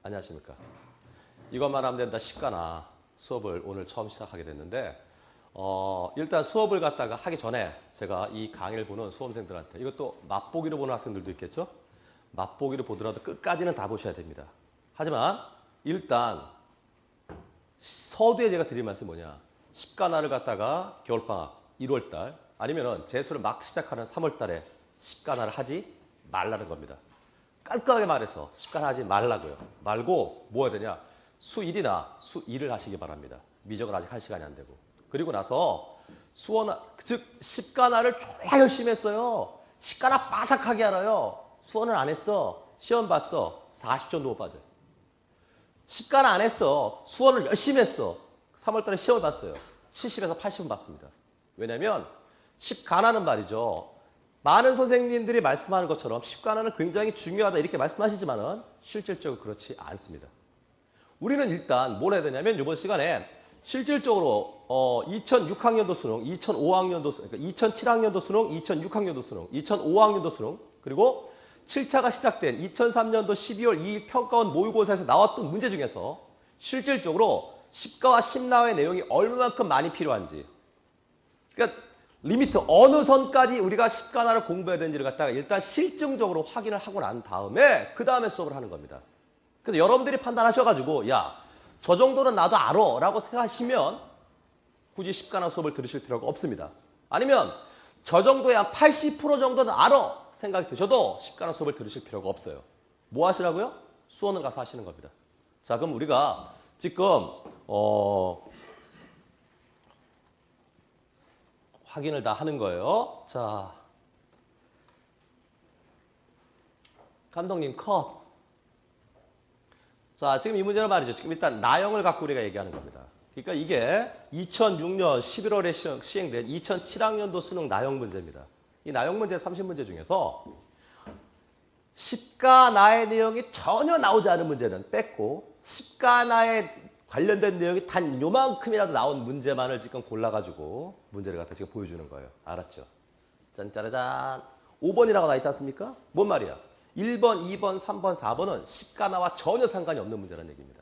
안녕하십니까. 이것만 하면 된다 식가나 수업을 오늘 처음 시작하게 됐는데 일단 수업을 갖다가 하기 전에 제가 이 강의를 보는 수험생들한테 이것도 맛보기로 보는 학생들도 있겠죠? 맛보기로 보더라도 끝까지는 다 보셔야 됩니다. 하지만 일단 서두에 제가 드릴 말씀이 뭐냐. 십가나를 갖다가 겨울방학 1월달 아니면은 재수를 막 시작하는 3월달에 십가나를 하지 말라는 겁니다. 깔끔하게 말해서 십가나 하지 말라고요. 말고 뭐 해야 되냐. 수1이나 수2를 하시기 바랍니다. 미적은 아직 할 시간이 안 되고. 그리고 나서 수원, 즉 십가나를 졸라 열심히 했어요. 십가나 빠삭하게 알아요. 수원을 안 했어. 시험 봤어. 40점 못 빠져요. 십가나 안 했어. 수원을 열심히 했어. 3월달에 시험을 봤어요. 70에서 80은 받습니다. 왜냐하면 십가나는 말이죠. 많은 선생님들이 말씀하는 것처럼 십가나는 굉장히 중요하다 이렇게 말씀하시지만은 실질적으로 그렇지 않습니다. 우리는 일단 뭘 해야 되냐면 이번 시간에 실질적으로 2006학년도 수능, 2005학년도 수능, 그러니까 2007학년도 수능, 2006학년도 수능, 2005학년도 수능, 그리고 7차가 시작된 2003년도 12월 2일 평가원 모의고사에서 나왔던 문제 중에서 실질적으로 십가와 십나의 내용이 얼마만큼 많이 필요한지, 그러니까 리미트 어느 선까지 우리가 십가나를 공부해야 되는지를 갖다가 일단 실증적으로 확인을 하고 난 다음에 그 다음에 수업을 하는 겁니다. 그래서 여러분들이 판단하셔가지고 야, 저 정도는 나도 알아 라고 생각하시면 굳이 십가나 수업을 들으실 필요가 없습니다. 아니면 저 정도의 한 80% 정도는 알아 생각이 드셔도 십가나 수업을 들으실 필요가 없어요. 뭐 하시라고요? 수원을 가서 하시는 겁니다. 자, 그럼 우리가 지금 확인을 다 하는 거예요. 자, 감독님 컷. 자, 지금 이 문제는 말이죠. 지금 일단 나형을 갖고 우리가 얘기하는 겁니다. 그러니까 이게 2006년 11월에 시행된 2007학년도 수능 나형 문제입니다. 이 나형 문제 30문제 중에서 십가나의 내용이 전혀 나오지 않은 문제는 뺐고 십가나에 관련된 내용이 단 요만큼이라도 나온 문제만을 지금 골라가지고 문제를 갖다 지금 보여주는 거예요. 알았죠? 짠짜라잔. 5번이라고 나와 있지 않습니까? 뭔 말이야? 1번, 2번, 3번, 4번은 십가나와 전혀 상관이 없는 문제라는 얘기입니다.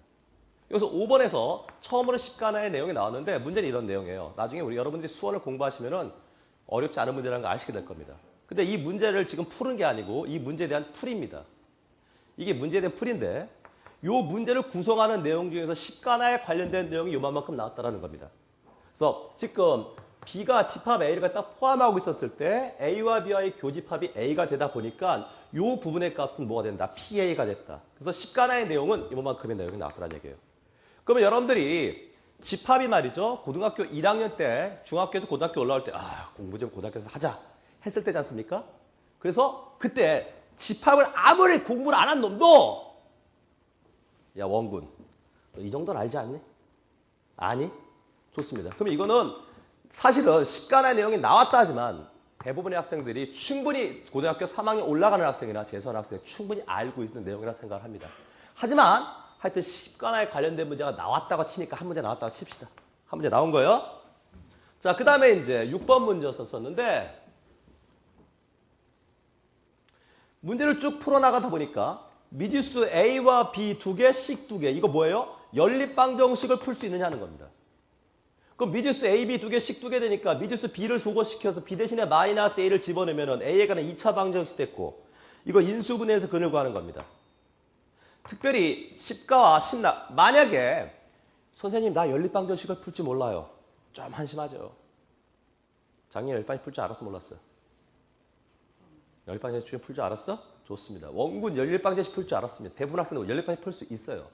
여기서 5번에서 처음으로 십가나의 내용이 나왔는데 문제는 이런 내용이에요. 나중에 우리 여러분들이 수원을 공부하시면은 어렵지 않은 문제라는 걸 아시게 될 겁니다. 근데 이 문제를 지금 푸는 게 아니고 이 문제에 대한 풀이입니다. 이게 문제에 대한 풀인데 이 문제를 구성하는 내용 중에서 십가나에 관련된 내용이 요만큼 나왔다는 겁니다. 그래서 지금 B가 집합 A를 갖다 포함하고 있었을 때 A와 B와의 교집합이 A가 되다 보니까 이 부분의 값은 뭐가 된다? PA가 됐다. 그래서 십가나의 내용은 이만큼의 내용이 나왔다는 얘기예요. 그러면 여러분들이 집합이 말이죠. 고등학교 1학년 때 중학교에서 고등학교 올라올 때 공부 좀 고등학교에서 하자 했을 때지 않습니까? 그래서 그때 집합을 아무리 공부를 안 한 놈도 야 원군 너 이 정도는 알지 않니? 아니? 좋습니다. 그럼 이거는 사실은 십가나의 내용이 나왔다 하지만 대부분의 학생들이 충분히 고등학교 3학년 올라가는 학생이나 재수하는 학생이 충분히 알고 있는 내용이라 생각을 합니다. 하지만 하여튼 십가나에 관련된 문제가 나왔다고 치니까 한 문제 나왔다고 칩시다. 한 문제 나온 거예요. 자, 그 다음에 이제 6번 문제였었는데 문제를 쭉 풀어나가다 보니까 미지수 A와 B 두 개, 식 두 개. 이거 뭐예요? 연립방정식을 풀 수 있느냐 하는 겁니다. 그럼 미지수 A, B 두 개, 식 두 개 되니까 미지수 B를 소거시켜서 B 대신에 마이너스 A를 집어넣으면 A에 관한 2차 방정식 됐고 이거 인수분해해서 근을 구하는 겁니다. 특별히 십가와 십나 만약에 선생님 나 연립방정식을 풀 줄 몰라요. 좀 한심하죠. 작년에 연립방정식 풀 줄 알았어 몰랐어요? 연립방정식 풀 줄 알았어? 좋습니다. 원군 연립방정식 풀 줄 알았습니다. 대부분 학생들 연립방정식 풀 수 있어요.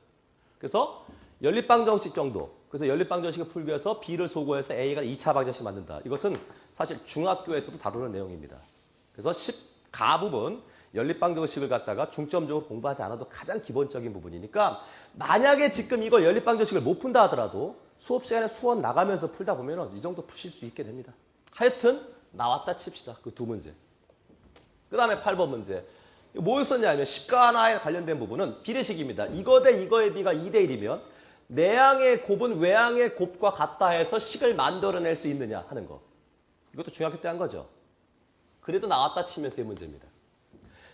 그래서 연립방정식 정도. 그래서 연립방정식을 풀기 위해서 B를 소거해서 A가 2차 방정식 만든다. 이것은 사실 중학교에서도 다루는 내용입니다. 그래서 십가 부분 연립방정식을 갖다가 중점적으로 공부하지 않아도 가장 기본적인 부분이니까 만약에 지금 이걸 연립방정식을 못 푼다 하더라도 수업 시간에 수원 나가면서 풀다 보면 이 정도 푸실 수 있게 됩니다. 하여튼 나왔다 칩시다. 그 두 문제. 그 다음에 8번 문제. 뭐였었냐면 십가나에 관련된 부분은 비례식입니다. 이거 대 이거의 비가 2대 1이면 내항의 곱은 외항의 곱과 같다 해서 식을 만들어낼 수 있느냐 하는 거. 이것도 중학교 때 한 거죠. 그래도 나왔다 치면 세 문제입니다.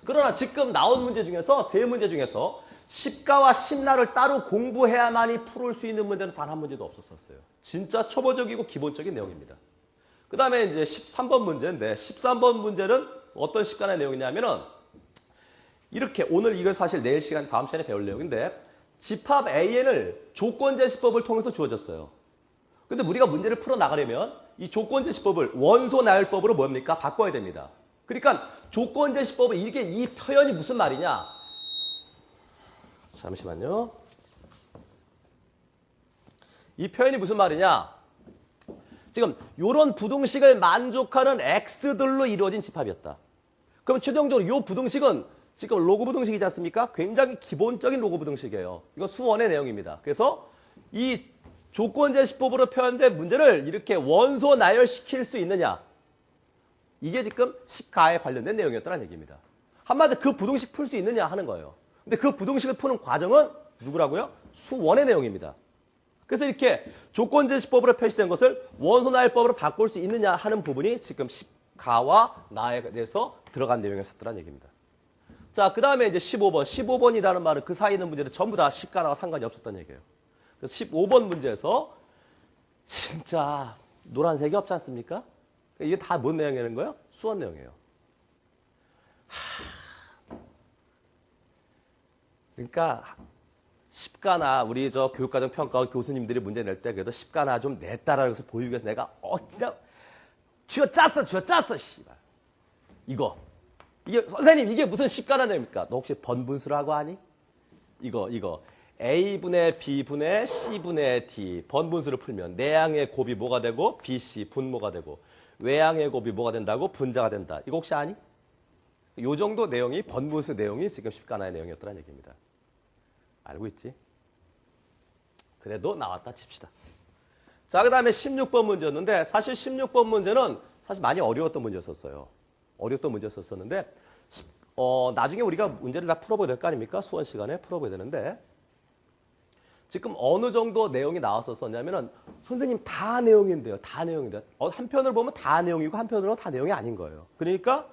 그러나 지금 나온 문제 중에서 세 문제 중에서 10가와 10나를 따로 공부해야만이 풀을 수 있는 문제는 단 한 문제도 없었어요. 진짜 초보적이고 기본적인 내용입니다. 그 다음에 이제 13번 문제인데 13번 문제는 어떤 10가의 내용이냐면은 이렇게 오늘 이걸 사실 내일 시간 다음 시간에 배울 내용인데 집합 AN을 조건제시법을 통해서 주어졌어요. 근데 우리가 문제를 풀어나가려면 이 조건제시법을 원소나열법으로 뭡니까? 바꿔야 됩니다. 그러니까 조건제시법은 이게 이 표현이 무슨 말이냐? 잠시만요. 이 표현이 무슨 말이냐? 지금 이런 부등식을 만족하는 x들로 이루어진 집합이었다. 그럼 최종적으로 이 부등식은 지금 로그 부등식이지 않습니까? 굉장히 기본적인 로그 부등식이에요. 이건 수원의 내용입니다. 그래서 이 조건제시법으로 표현된 문제를 이렇게 원소 나열시킬 수 있느냐? 이게 지금 10가에 관련된 내용이었다는 얘기입니다. 한마디로 그 부등식 풀 수 있느냐 하는 거예요. 근데 그 부등식을 푸는 과정은 누구라고요? 수원의 내용입니다. 그래서 이렇게 조건제시법으로 표시된 것을 원소나열법으로 바꿀 수 있느냐 하는 부분이 지금 10가와 나에 대해서 들어간 내용이었다는 얘기입니다. 자, 그 다음에 이제 15번. 15번이라는 말은 그 사이에 있는 문제는 전부 다 10가나와 상관이 없었다는 얘기예요. 그래서 15번 문제에서 진짜 노란색이 없지 않습니까? 이게 다 뭔 내용이라는 거예요? 수원 내용이에요. 그러니까 10가나 우리 저 교육과정 평가원 교수님들이 문제 낼 때 그래도 10가나 좀 냈다라고 해서 보이기 위해서 내가 진짜 쥐어짰어 씨발. 이게 선생님 이게 무슨 10가나 내용입니까? 너 혹시 번분수라고 아니? 이거 A분의 B분의 C분의 D 번분수를 풀면 내양의 곱이 뭐가 되고 BC 분모가 되고 외양의 곱이 뭐가 된다고 분자가 된다. 이거 혹시 아니? 요 정도 내용이 번분수 내용이 지금 10가나의 내용이었다는 얘기입니다. 알고 있지? 그래도 나왔다 칩시다. 자, 그 다음에 16번 문제였는데 사실 16번 문제는 사실 많이 어려웠던 문제였었어요. 어려웠던 문제였었는데 나중에 우리가 문제를 다 풀어보야 될 거 아닙니까? 수원 시간에 풀어보야 되는데 지금 어느 정도 내용이 나왔었냐면은 선생님 다 내용인데요. 다 내용인데 한편으로 보면 다 내용이고 한편으로는 다 내용이 아닌 거예요. 그러니까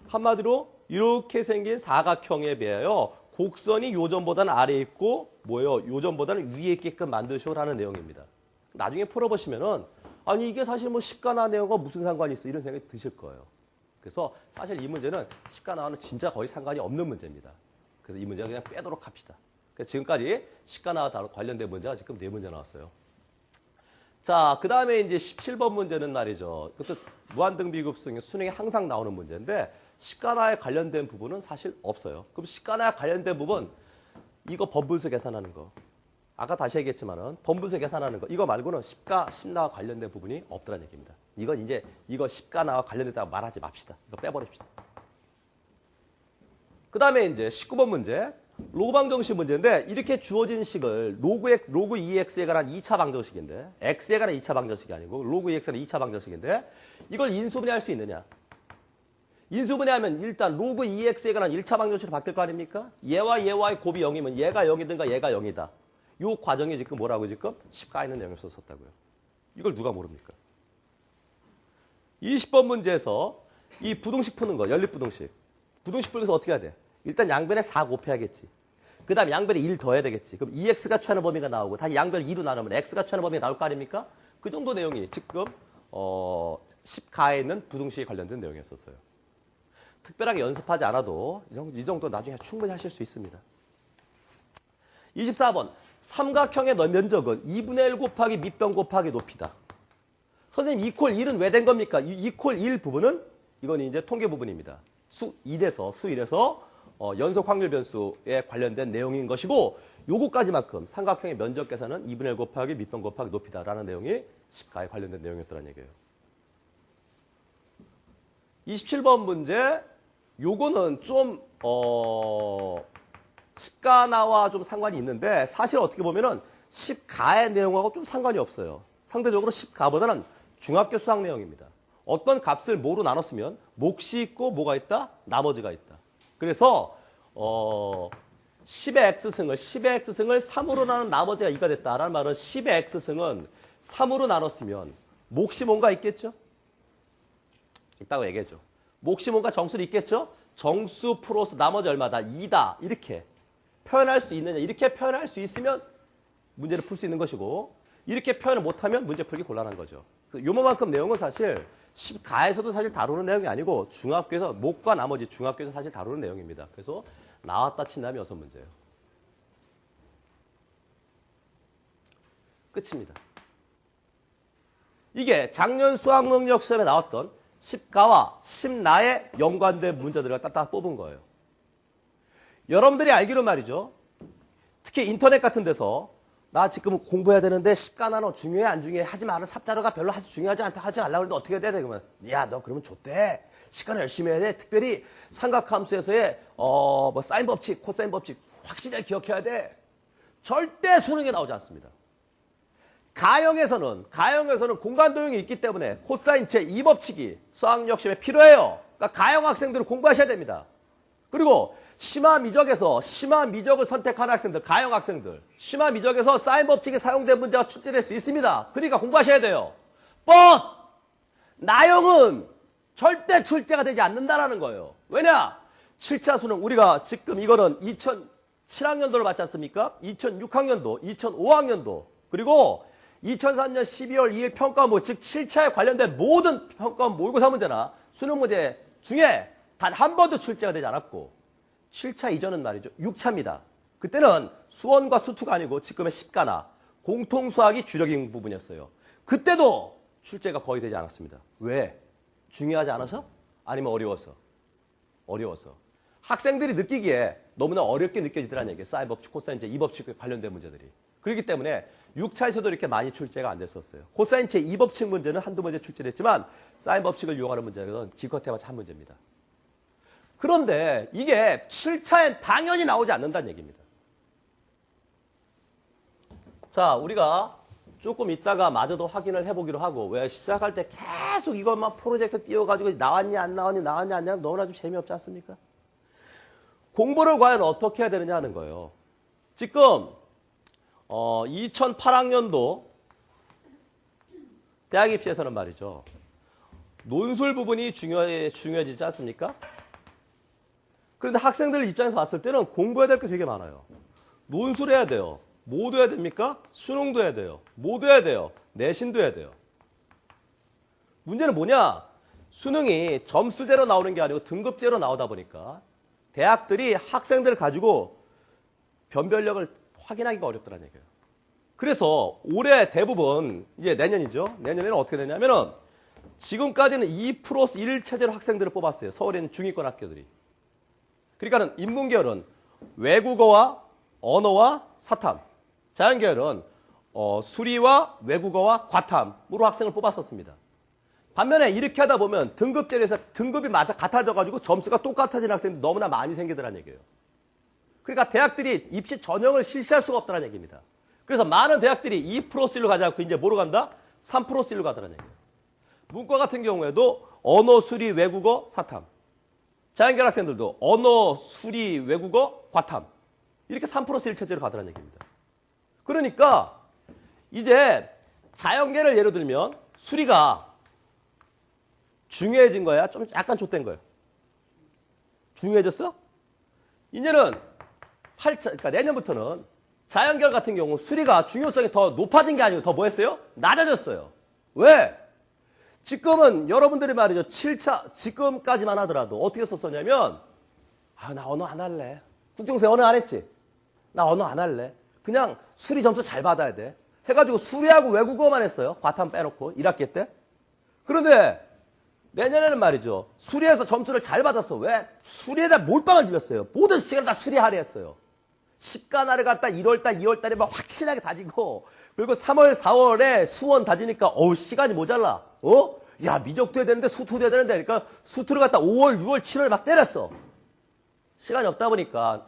한마디로 이렇게 생긴 사각형에 비하여 곡선이 요점보다는 아래에 있고 뭐예요? 요점보다는 위에 있게끔 만드셔라는 내용입니다. 나중에 풀어보시면은 아니 이게 사실 뭐 10가나 내용과 무슨 상관이 있어 이런 생각이 드실 거예요. 그래서 사실 이 문제는 10가나와는 진짜 거의 상관이 없는 문제입니다. 그래서 이 문제는 그냥 빼도록 합시다. 그래서 지금까지 10가나와 관련된 문제가 지금 4문제 나왔어요. 자, 그 다음에 이제 17번 문제는 말이죠. 그것도 무한등비급수행 수능에 항상 나오는 문제인데 10가나에 관련된 부분은 사실 없어요. 그럼 10가나에 관련된 부분 이거 번분수 계산하는 거. 아까 다시 얘기했지만은 번분수 계산하는 거. 이거 말고는 10가, 10나와 관련된 부분이 없더라는 얘기입니다. 이건 이제 이거 10가나와 관련됐다고 말하지 맙시다. 이거 빼버립시다. 그 다음에 이제 19번 문제. 로그 방정식 문제인데 이렇게 주어진 식을 로그 2x에 관한 2차 방정식인데 x에 관한 2차 방정식이 아니고 로그 2x에 관한 2차 방정식인데 이걸 인수분해할 수 있느냐? 인수분해하면 일단 로그 2x에 관한 1차 방정식으로 바뀔 거 아닙니까? 얘와 얘와의 곱이 0이면 얘가 0이든가 얘가 0이다. 이 과정이 지금 뭐라고 지금 10가에 있는 내용을 썼다고요. 이걸 누가 모릅니까? 20번 문제에서 이 부등식 푸는 거, 연립부등식. 부등식 풀면서 어떻게 해야 돼? 일단 양변에 4 곱해야겠지. 그 다음에 양변에 1 더해야 되겠지. 그럼 2x가 취하는 범위가 나오고 다시 양변 2로 나누면 x가 취하는 범위가 나올 거 아닙니까? 그 정도 내용이 지금 10가에 있는 부등식에 관련된 내용이었었어요. 특별하게 연습하지 않아도 이 정도 나중에 충분히 하실 수 있습니다. 24번. 삼각형의 면적은 2분의 1 곱하기 밑변 곱하기 높이다. 선생님, 이퀄 1은 왜 된 겁니까? 이퀄 1 부분은 이건 이제 통계 부분입니다. 수 1에서 연속 확률 변수에 관련된 내용인 것이고 요거까지만큼 삼각형의 면적 계산은 2분의 1 곱하기 밑변 곱하기 높이다라는 내용이 10가에 관련된 내용이었다는 얘기예요. 27번 문제. 요거는 좀 10가나와 좀 상관이 있는데 사실 어떻게 보면은 10가의 내용하고 좀 상관이 없어요. 상대적으로 10가보다는 중학교 수학 내용입니다. 어떤 값을 뭐로 나눴으면 몫이 있고 뭐가 있다? 나머지가 있다. 그래서 10의 x승을 3으로 나눈 나머지가 2가 됐다라는 말은 10의 x승은 3으로 나눴으면 몫이 뭔가 있겠죠? 있다고 얘기했죠. 몫이 뭔가 정수는 있겠죠? 정수 플러스 나머지 얼마다? 2다. 이렇게 표현할 수 있느냐. 이렇게 표현할 수 있으면 문제를 풀 수 있는 것이고 이렇게 표현을 못하면 문제 풀기 곤란한 거죠. 요만큼 내용은 사실 10가에서도 사실 다루는 내용이 아니고 중학교에서 목과 나머지 중학교에서 사실 다루는 내용입니다. 그래서 나왔다 친다면 6문제예요. 끝입니다. 이게 작년 수학능력 시험에 나왔던 10가와 10나에 연관된 문제들을 딱 뽑은 거예요. 여러분들이 알기로 말이죠. 특히 인터넷 같은 데서 나 지금 공부해야 되는데 10가 나눠 중요해 안 중요해 하지 마라. 삽자료가 별로 중요하지 않다 하지 말라고 그러는데 어떻게 해야 돼? 그러면 야 너 그러면 좋대. 시간을 열심히 해야 돼. 특별히 삼각함수에서의 뭐 사인 법칙, 코사인 법칙 확실히 기억해야 돼. 절대 수능에 나오지 않습니다. 가형에서는 공간 도형이 있기 때문에 코사인 제2법칙이 수학력 시험에 필요해요. 그러니까 가형 학생들은 공부하셔야 됩니다. 그리고 심화 미적에서 심화 미적을 선택한 학생들, 가형 학생들, 심화 미적에서 사인 법칙이 사용된 문제가 출제될 수 있습니다. 그러니까 공부하셔야 돼요. 나형은 절대 출제가 되지 않는다라는 거예요. 왜냐? 7차 수능 우리가 지금 이거는 2007학년도를 봤지 않습니까? 2006학년도, 2005학년도, 그리고 2003년 12월 2일 평가원, 즉 7차에 관련된 모든 평가원 모의고사 문제나 수능 문제 중에 단 한 번도 출제가 되지 않았고 7차 이전은 말이죠. 6차입니다. 그때는 수원과 수투가 아니고 지금의 10가나 공통수학이 주력인 부분이었어요. 그때도 출제가 거의 되지 않았습니다. 왜? 중요하지 않아서? 아니면 어려워서? 어려워서. 학생들이 느끼기에 너무나 어렵게 느껴지더라는 얘기예요. 사인 법칙, 코사인 제 2법칙에 관련된 문제들이. 그렇기 때문에 6차에서도 이렇게 많이 출제가 안 됐었어요. 코사인 제 2법칙 문제는 한두 문제 출제됐지만 사인 법칙을 이용하는 문제는 기껏해봤자 한 문제입니다. 그런데 이게 7차엔 당연히 나오지 않는다는 얘기입니다. 자, 우리가 조금 이따가 마저도 확인을 해보기로 하고 왜 시작할 때 계속 이것만 프로젝트 띄워가지고 나왔니 안 나왔니 나왔니 안 나왔니 너무나 좀 재미없지 않습니까? 공부를 과연 어떻게 해야 되느냐 하는 거예요. 지금 2008학년도 대학 입시에서는 말이죠. 논술 부분이 중요해지지 않습니까? 그런데 학생들 입장에서 봤을 때는 공부해야 될 게 되게 많아요. 논술해야 돼요. 뭐도 해야 됩니까? 수능도 해야 돼요. 뭐도 해야 돼요. 내신도 해야 돼요. 문제는 뭐냐? 수능이 점수제로 나오는 게 아니고 등급제로 나오다 보니까 대학들이 학생들을 가지고 변별력을 확인하기가 어렵다는 얘기예요. 그래서 올해 대부분 이제 내년이죠. 내년에는 어떻게 되냐면은 지금까지는 2+1 체제로 학생들을 뽑았어요. 서울에 있는 중위권 학교들이. 그러니까는 인문계열은 외국어와 언어와 사탐, 자연계열은 수리와 외국어와 과탐으로 학생을 뽑았었습니다. 반면에 이렇게 하다 보면 등급제로 해서 등급이 같아져가지고 점수가 똑같아지는 학생들이 너무나 많이 생기더라는 얘기예요. 그러니까 대학들이 입시 전형을 실시할 수가 없다는 얘기입니다. 그래서 많은 대학들이 2+1로 가지 않고 이제 뭐로 간다? 3+1로 가더라는 얘기예요. 문과 같은 경우에도 언어, 수리, 외국어, 사탐. 자연계열 학생들도 언어, 수리, 외국어, 과탐. 이렇게 3+1 체제로 가더라는 얘기입니다. 그러니까 이제 자연계를 예로 들면 수리가 중요해진 거야? 좀 약간 좆된 거예요? 중요해졌어? 이제는 8차, 그러니까 내년부터는 자연계열 같은 경우 수리가 중요성이 더 높아진 게 아니고 더 뭐 했어요? 낮아졌어요. 왜? 지금은 여러분들이 말이죠. 7차, 지금까지만 하더라도 어떻게 썼었냐면, 나 언어 안 할래. 국정수행 언어 안 했지? 나 언어 안 할래. 그냥 수리 점수 잘 받아야 돼. 해가지고 수리하고 외국어만 했어요. 과탐 빼놓고 1학기 때. 그런데 내년에는 말이죠. 수리에서 점수를 잘 받았어. 왜? 수리에다 몰빵을 들였어요. 모든 시간을 다 수리하려 했어요. 10가나를 갖다 1월달, 2월달에 막 확실하게 다지고, 그리고 3월, 4월에 수원 다지니까, 시간이 모자라. 야, 미적도 해야 되는데, 수투도 해야 되는데, 그러니까 수투를 갖다 5월, 6월, 7월 막 때렸어. 시간이 없다 보니까,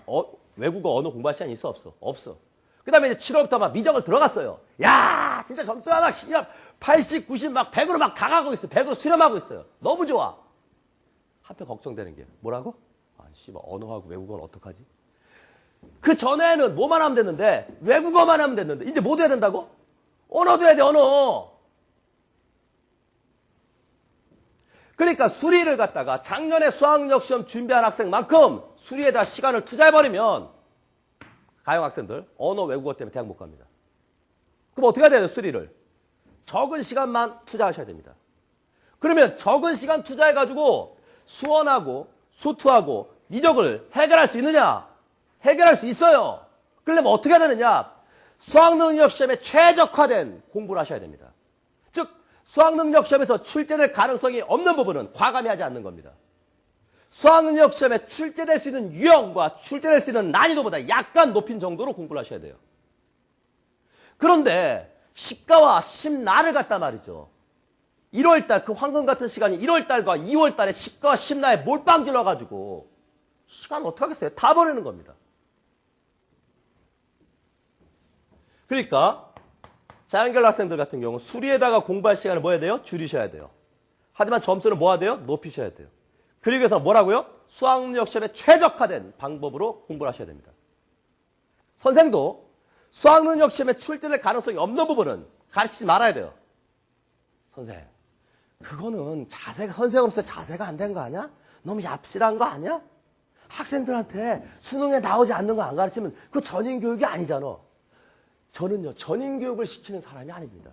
외국어 언어 공부할 시간이 있어, 없어? 없어. 그 다음에 이제 7월부터 막 미적을 들어갔어요. 야, 진짜 점수가 막 80, 90, 막 100으로 막 다 가고 있어요. 100으로 수렴하고 있어요. 너무 좋아. 한편 걱정되는 게, 뭐라고? 언어하고 외국어는 어떡하지? 그 전에는 뭐만 하면 됐는데, 외국어만 하면 됐는데, 이제 뭐 해야 된다고? 언어도 해야 돼, 언어. 그러니까 수리를 갖다가 작년에 수학력 시험 준비한 학생만큼 수리에다 시간을 투자해버리면 가형 학생들 언어 외국어 때문에 대학 못 갑니다. 그럼 어떻게 해야 돼요? 수리를. 적은 시간만 투자하셔야 됩니다. 그러면 적은 시간 투자해가지고 수원하고 수투하고 이적을 해결할 수 있느냐? 해결할 수 있어요. 그러려면 어떻게 해야 되느냐? 수학능력 시험에 최적화된 공부를 하셔야 됩니다. 즉 수학능력 시험에서 출제될 가능성이 없는 부분은 과감히 하지 않는 겁니다. 수학능력 시험에 출제될 수 있는 유형과 출제될 수 있는 난이도보다 약간 높인 정도로 공부를 하셔야 돼요. 그런데 십가와 십나를 갖다 말이죠. 1월달 그 황금 같은 시간이 1월달과 2월달에 십가와 십나에 몰빵 질러가지고 시간 어떻게 하겠어요? 다 보내는 겁니다. 그러니까 자연계열 학생들 같은 경우 수리에다가 공부할 시간을 뭐 해야 돼요? 줄이셔야 돼요. 하지만 점수는 뭐 해야 돼요? 높이셔야 돼요. 그러기 위해서 뭐라고요? 수학능력 시험에 최적화된 방법으로 공부를 하셔야 됩니다. 선생도 수학능력 시험에 출제될 가능성이 없는 부분은 가르치지 말아야 돼요. 선생, 그거는 자세가 선생으로서 자세가 안 된 거 아니야? 너무 얍실한 거 아니야? 학생들한테 수능에 나오지 않는 거 안 가르치면 그거 전인교육이 아니잖아. 저는요, 전인교육을 시키는 사람이 아닙니다.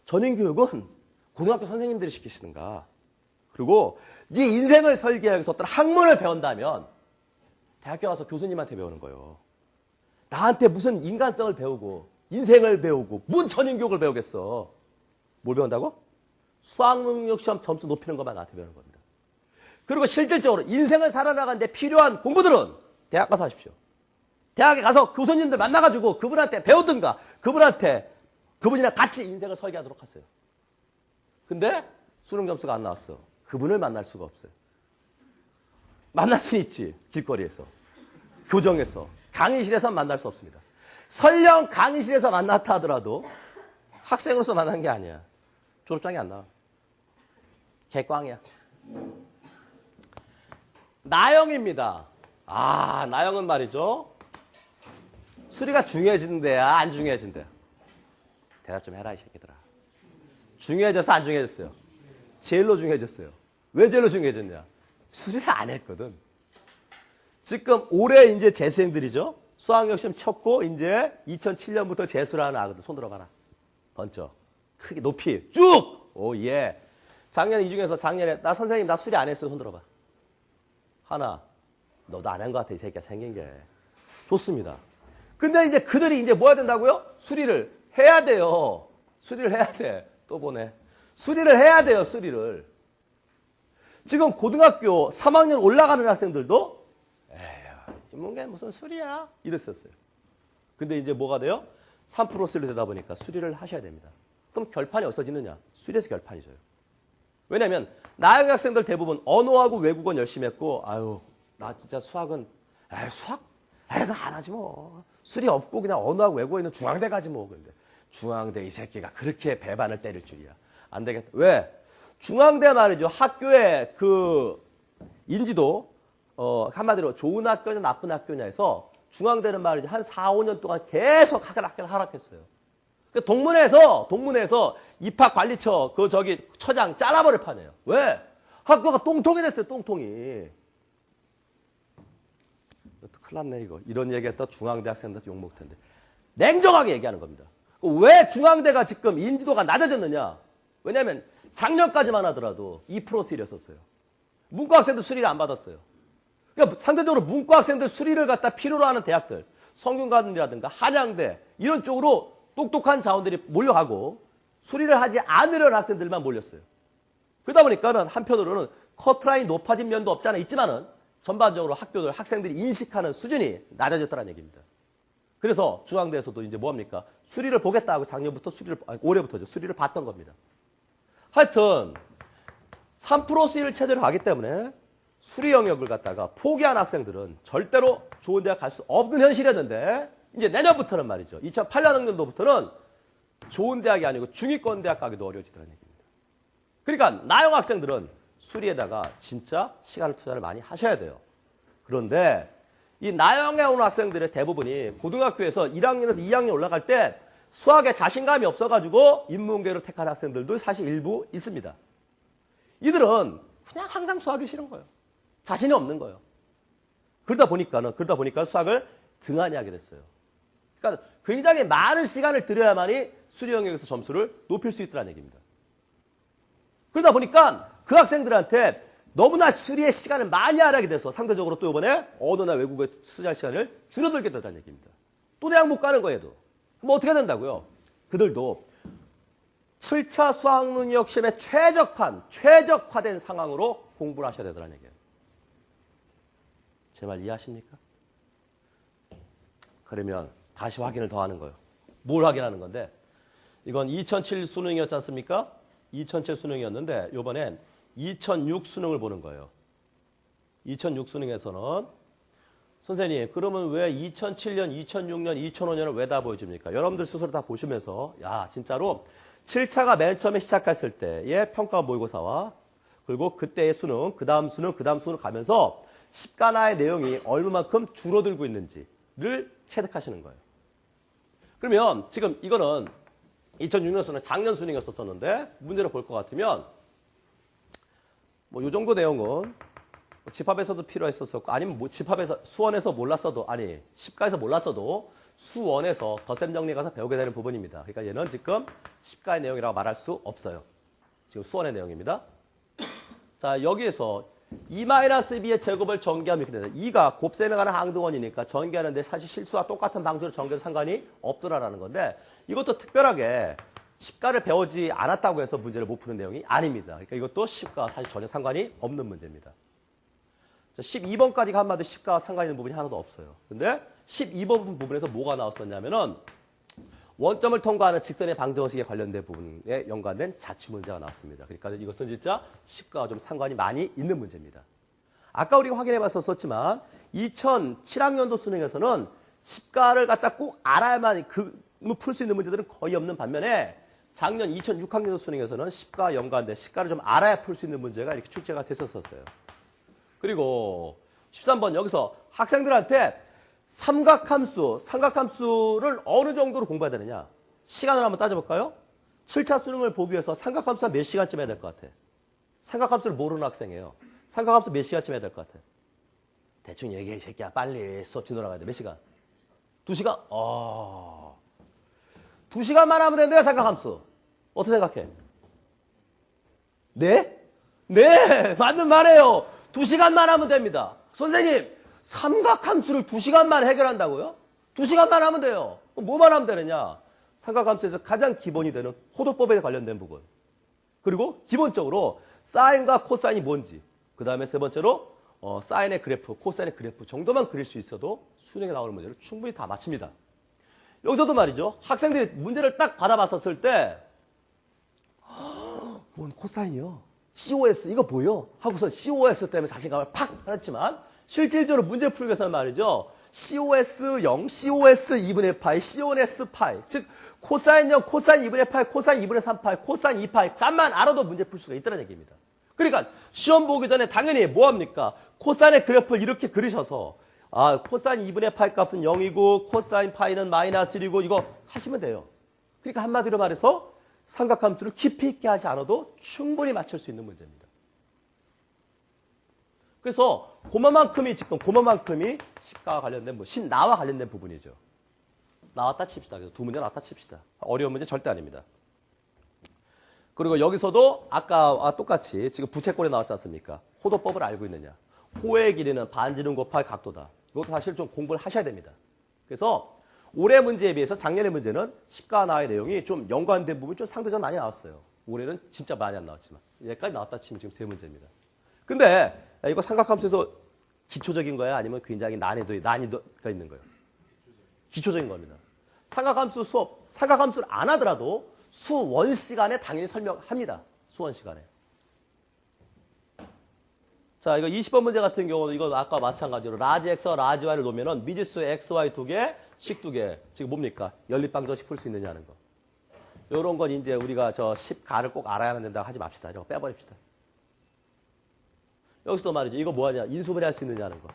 전인교육은 고등학교 선생님들이 시키시는가. 그리고 네 인생을 설계하기 위해서 어떤 학문을 배운다면 대학교 가서 교수님한테 배우는 거예요. 나한테 무슨 인간성을 배우고 인생을 배우고 뭔 전인교육을 배우겠어. 뭘 배운다고? 수학능력 시험 점수 높이는 것만 나한테 배우는 겁니다. 그리고 실질적으로 인생을 살아나가는 데 필요한 공부들은 대학 가서 하십시오. 대학에 가서 교수님들 만나가지고 그분한테 배우든가 그분이랑 같이 인생을 설계하도록 하세요. 근데 수능 점수가 안 나왔어. 그분을 만날 수가 없어요. 만날 수는 있지. 길거리에서, 교정에서, 강의실에서 만날 수 없습니다. 설령 강의실에서 만났다 하더라도 학생으로서 만난 게 아니야. 졸업장이 안 나와. 개꽝이야. 나영입니다. 나영은 말이죠. 수리가 중요해진대야, 안 중요해진대요? 대답 좀 해라, 이 새끼들아. 중요해져서 안 중요해졌어요? 제일로 중요해졌어요. 왜 제일로 중요해졌냐? 수리를 안 했거든. 지금 올해 이제 재수생들이죠. 수학력 시험 쳤고 이제 2007년부터 재수를 하는 아거든. 손 들어봐라. 번쩍. 크게 높이 쭉. 오 예. 작년 이 중에서 작년에 나 선생님 나 수리 안 했어요. 손 들어봐. 하나. 너도 안 한 것 같아. 이 새끼가 생긴 게. 좋습니다. 근데 이제 그들이 이제 뭐 해야 된다고요? 수리를 해야 돼요. 수리를 해야 돼. 또 보내. 수리를 해야 돼요. 수리를. 지금 고등학교 3학년 올라가는 학생들도 에휴, 인문계 무슨 수리야? 이랬었어요. 근데 이제 뭐가 돼요? 3%를 되다 보니까 수리를 하셔야 됩니다. 그럼 결판이 어디서 짓느냐? 수리에서 결판이 져요. 왜냐면 나의 학생들 대부분 언어하고 외국어는 열심히 했고 아유 나 진짜 수학은 수학? 나 안 하지 뭐. 수리 없고 그냥 언어하고 외국어에 있는 중앙대 가지 뭐. 근데 중앙대 이 새끼가 그렇게 배반을 때릴 줄이야. 안 되겠다. 왜? 중앙대 말이죠. 학교의 그 인지도 한마디로 좋은 학교냐 나쁜 학교냐 해서 중앙대는 말이죠. 한 4, 5년 동안 계속 학교를 하락했어요. 동문회에서 입학관리처 처장 잘라버릴 판이에요. 왜? 학교가 똥통이 됐어요. 똥통이. 이것도 큰일 났네 이거. 이런 얘기했다 중앙대 학생들한테 욕먹을 텐데. 냉정하게 얘기하는 겁니다. 왜 중앙대가 지금 인지도가 낮아졌느냐? 왜냐하면 작년까지만 하더라도 2%였었어요. 문과 학생들 수리를 안 받았어요. 그러니까 상대적으로 문과 학생들 수리를 갖다 필요로 하는 대학들, 성균관대라든가 한양대 이런 쪽으로 똑똑한 자원들이 몰려가고 수리를 하지 않으려는 학생들만 몰렸어요. 그러다 보니까는 한편으로는 커트라인이 높아진 면도 없지 않아 있지만은 전반적으로 학생들이 인식하는 수준이 낮아졌다는 얘기입니다. 그래서 중앙대에서도 이제 뭐합니까? 수리를 보겠다고 작년부터 올해부터죠. 수리를 봤던 겁니다. 하여튼 3% 수리를 체제로 가기 때문에 수리 영역을 갖다가 포기한 학생들은 절대로 좋은 대학 갈 수 없는 현실이었는데 이제 내년부터는 말이죠. 2008년 학년도부터는 좋은 대학이 아니고 중위권 대학 가기도 어려워지더라는 얘기입니다. 그러니까 나영 학생들은 수리에다가 진짜 시간을 투자를 많이 하셔야 돼요. 그런데 이 나영에 오는 학생들의 대부분이 고등학교에서 1학년에서 2학년 올라갈 때 수학에 자신감이 없어가지고 인문계를 택한 학생들도 사실 일부 있습니다. 이들은 그냥 항상 수학이 싫은 거예요. 자신이 없는 거예요. 그러다 보니까 수학을 등한히 하게 됐어요. 그러니까 굉장히 많은 시간을 들여야만이 수리 영역에서 점수를 높일 수 있다는 얘기입니다. 그러다 보니까 그 학생들한테 너무나 수리의 시간을 많이 하게 돼서 상대적으로 또 이번에 언어나 외국어 수리할 시간을 줄어들게 된다는 얘기입니다. 또 대학 못 가는 거예요. 그럼 어떻게 된다고요? 그들도 7차 수학능력 시험에 최적화된 상황으로 공부를 하셔야 되더라는 얘기예요. 제 말 이해하십니까? 그러면 다시 확인을 더 하는 거예요. 뭘 확인하는 건데, 이건 2007 수능이었지 않습니까? 2007 수능이었는데 이번엔 2006 수능을 보는 거예요. 2006 수능에서는 선생님, 그러면 왜 2007년, 2006년, 2005년을 왜 다 보여줍니까? 여러분들 스스로 다 보시면서 야, 진짜로 7차가 맨 처음에 시작했을 때의 평가 모의고사와 그리고 그때의 수능, 그 다음 수능 가면서 10가나의 내용이 얼마만큼 줄어들고 있는지를 체득하시는 거예요. 그러면 지금 이거는 2006년 수능 작년 수능이었었는데 문제를 볼 것 같으면 뭐 이 정도 내용은 집합에서도 필요했었고 아니면 뭐 집합에서 수원에서 몰랐어도 아니 10가에서 몰랐어도 수원에서 덧셈 정리 가서 배우게 되는 부분입니다. 그러니까 얘는 지금 10가의 내용이라고 말할 수 없어요. 지금 수원의 내용입니다. 자, 여기에서 2-b의 제곱을 전개하면 이렇게 되는 2가 곱셈에 관한 항등원이니까 전개하는데 사실 실수와 똑같은 방식으로 전개해도 상관이 없더라라는 건데 이것도 특별하게 10가를 배우지 않았다고 해서 문제를 못 푸는 내용이 아닙니다. 그러니까 이것도 10가와 사실 전혀 상관이 없는 문제입니다. 12번까지가 한마디로 10가와 상관 있는 부분이 하나도 없어요. 근데 12번 부분에서 뭐가 나왔었냐면은 원점을 통과하는 직선의 방정식에 관련된 부분에 연관된 자취 문제가 나왔습니다. 그러니까 이것은 진짜 10가와 좀 상관이 많이 있는 문제입니다. 아까 우리가 확인해 봤었지만 2007학년도 수능에서는 10가를 갖다 꼭 알아야만 풀 수 있는 문제들은 거의 없는 반면에 작년 2006학년도 수능에서는 10가 연관된 10가를 좀 알아야 풀 수 있는 문제가 이렇게 출제가 됐었어요. 그리고 13번 여기서 학생들한테 삼각함수를 어느 정도로 공부해야 되느냐. 시간을 한번 따져볼까요? 7차 수능을 보기 위해서 삼각함수 한 몇 시간쯤 해야 될 것 같아? 삼각함수를 모르는 학생이에요. 삼각함수 몇 시간쯤 해야 될 것 같아? 대충 얘기해, 이 새끼야. 빨리 수업 진도나가야 돼. 몇 시간? 2시간? 2시간만 하면 된대요, 삼각함수. 어떻게 생각해? 네? 네! 맞는 말이에요. 2시간만 하면 됩니다. 선생님, 삼각함수를 2시간만 해결한다고요? 2시간만 하면 돼요. 뭐만 하면 되느냐? 삼각함수에서 가장 기본이 되는 호도법에 관련된 부분. 그리고 기본적으로 사인과 코사인이 뭔지. 그 다음에 세 번째로 사인의 그래프, 코사인의 그래프 정도만 그릴 수 있어도 수능에 나오는 문제를 충분히 다 맞춥니다. 여기서도 말이죠. 학생들이 문제를 딱 받아봤었을 때 뭔 코사인이요? COS 이거 뭐요? 하고서 COS 때문에 자신감을 팍 받았지만 실질적으로 문제 풀기 위해서는 말이죠. COS 0, COS 2분의 파이, COS 파이. 즉 코사인 0, 코사인 2분의 파이, 코사인 2분의 3 파이, 코사인 2 파이 값만 알아도 문제 풀 수가 있다는 얘기입니다. 그러니까 시험 보기 전에 당연히 뭐합니까? 코사인의 그래프를 이렇게 그리셔서 코사인 2분의 파이 값은 0이고 코사인 파이는 마이너스 1이고 이거 하시면 돼요. 그러니까 한마디로 말해서 삼각함수를 깊이 있게 하지 않아도 충분히 맞출 수 있는 문제입니다. 그래서 그만큼이 10가와 관련된 나와 관련된 부분이죠. 나왔다 칩시다. 그래서 두 문제 나왔다 칩시다. 어려운 문제 절대 아닙니다. 그리고 여기서도 아까와 똑같이 지금 부채꼴에 나왔지 않습니까? 호도법을 알고 있느냐. 호의 길이는 반지름 곱하기 각도다. 이것도 사실 좀 공부를 하셔야 됩니다. 그래서 올해 문제에 비해서 작년의 문제는 10가 나의 내용이 좀 연관된 부분이 좀 상대적으로 많이 나왔어요. 올해는 진짜 많이 안 나왔지만 여기까지 나왔다 치면 지금 세 문제입니다. 근데 이거 삼각함수에서 기초적인 거야? 아니면 굉장히 난이도가 있는 거예요? 기초적인 겁니다. 삼각함수를 안 하더라도 수원 시간에 당연히 설명합니다. 수원 시간에. 자, 이거 20번 문제 같은 경우는 이거 아까 마찬가지로 라지 X와 라지 Y를 놓으면은 미지수 X, Y 2개, 식 2개. 지금 뭡니까? 연립방정식 풀 수 있느냐는 거. 요런 건 이제 우리가 10가를 꼭 알아야만 된다고 하지 맙시다. 이거 빼버립시다. 여기서도 말이죠. 이거 뭐하냐? 인수분해할 수 있느냐는 거.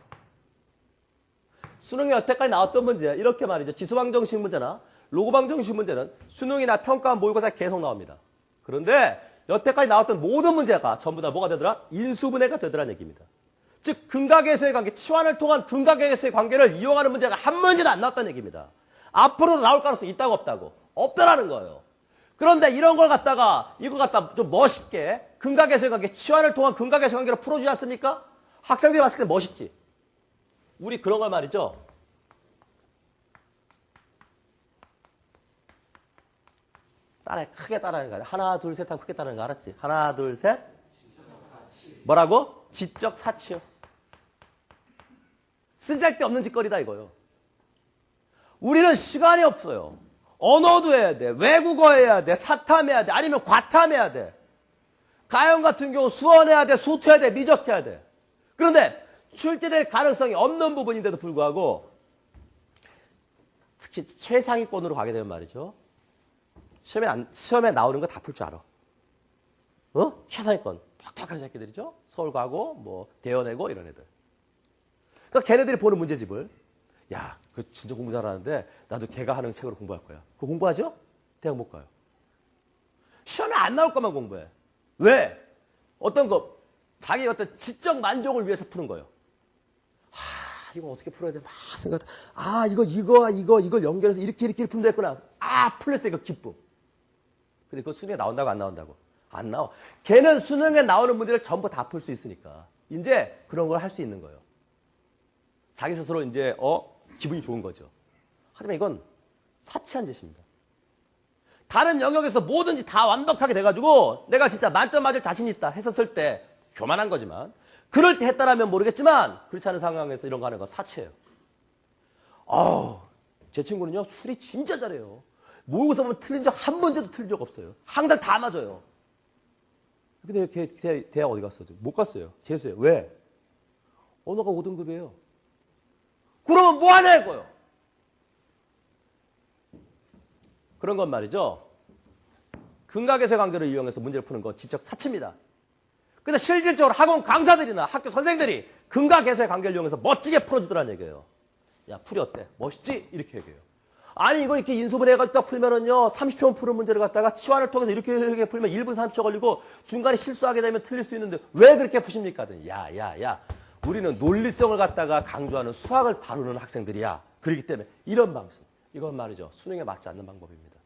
수능에 여태까지 나왔던 문제, 이렇게 말이죠. 지수방정식 문제나 로그방정식 문제는 수능이나 평가 모의고사에 계속 나옵니다. 그런데 여태까지 나왔던 모든 문제가 전부 다 뭐가 되더라? 인수분해가 되더라는 얘기입니다. 즉 근각에서의 관계, 치환을 통한 근각에서의 관계를 이용하는 문제가 한 문제도 안 나왔다는 얘기입니다. 앞으로도 나올 가능성이 있다고 없다고? 없다라는 거예요. 그런데 이런 걸 갖다가 이거 갖다 좀 멋있게 근각에서의 관계, 치환을 통한 근각에서의 관계로 풀어주지 않습니까? 학생들이 봤을 때 멋있지. 우리 그런 걸 말이죠. 크게 따라하는 거 아니야. 하나, 둘, 셋 하면 크게 따라하는 거 알았지? 하나, 둘, 셋. 뭐라고? 지적 사치요. 쓸데없는 짓거리다 이거요. 우리는 시간이 없어요. 언어도 해야 돼. 외국어 해야 돼. 사탐해야 돼. 아니면 과탐해야 돼. 가형 같은 경우 수원해야 돼. 수투해야 돼. 미적해야 돼. 그런데 출제될 가능성이 없는 부분인데도 불구하고 특히 최상위권으로 가게 되면 말이죠. 시험에 나오는 거 다 풀 줄 알아. 최상위권. 톡톡한 새끼들이죠. 서울 가고 뭐 대여내고 이런 애들. 그러니까 걔네들이 보는 문제집을 야, 그 진짜 공부 잘하는데 나도 걔가 하는 책으로 공부할 거야. 그거 공부하죠? 대학 못 가요. 시험에 안 나올 것만 공부해. 왜? 어떤 거 자기 어떤 지적 만족을 위해서 푸는 거예요. 이거 어떻게 풀어야 돼? 막 생각. 이걸 연결해서 이렇게 풀면 됐구나. 풀렸을 때 이거 기쁨. 근데 그거 수능에 나온다고 안 나온다고? 안 나와. 걔는 수능에 나오는 문제를 전부 다 풀 수 있으니까 이제 그런 걸 할 수 있는 거예요. 자기 스스로 이제 기분이 좋은 거죠. 하지만 이건 사치한 짓입니다. 다른 영역에서 뭐든지 다 완벽하게 돼가지고 내가 진짜 만점 맞을 자신 있다 했었을 때 교만한 거지만 그럴 때 했다라면 모르겠지만 그렇지 않은 상황에서 이런 거 하는 건 사치예요. 제 친구는요 술이 진짜 잘해요. 모의고사 보면 틀린 적 한 문제도 틀린 적 없어요. 항상 다 맞아요. 근데 걔 대학 어디 갔어요? 못 갔어요. 재수해요. 왜? 언어가 5등급이에요. 그러면 뭐 하냐 이거요. 그런 건 말이죠. 근각에서의 관계를 이용해서 문제를 푸는 거 지적 사치입니다. 근데 실질적으로 학원 강사들이나 학교 선생들이 근각에서의 관계를 이용해서 멋지게 풀어주더라는 얘기예요. 야, 풀이 어때? 멋있지? 이렇게 얘기해요. 아니, 이거 이렇게 인수분해가 딱 풀면은요, 30초만 푸는 문제를 갖다가 치환을 통해서 이렇게 풀면 1분 30초 걸리고 중간에 실수하게 되면 틀릴 수 있는데 왜 그렇게 푸십니까? 야. 우리는 논리성을 갖다가 강조하는 수학을 다루는 학생들이야. 그렇기 때문에 이런 방식. 이건 말이죠. 수능에 맞지 않는 방법입니다.